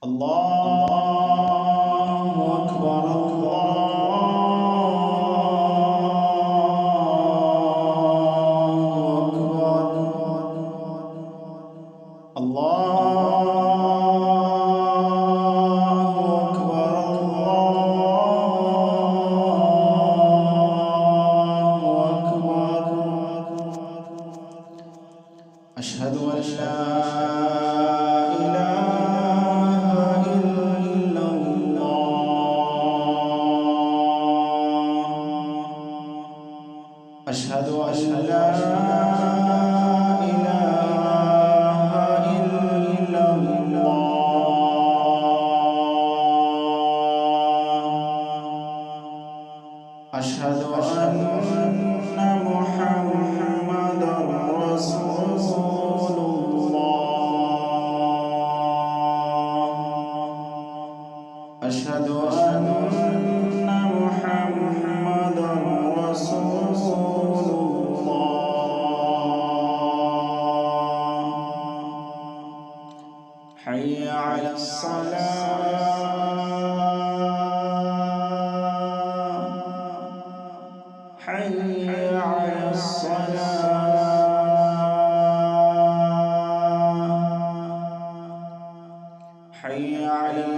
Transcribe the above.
الله أكبر أشهد أن لا إله إلا الله أشهد أن لا إله إلا الله أشهد أن محمدا رسول أشهد أن محمدا رسول الله حي على الصلاة حي على الصلاة حي على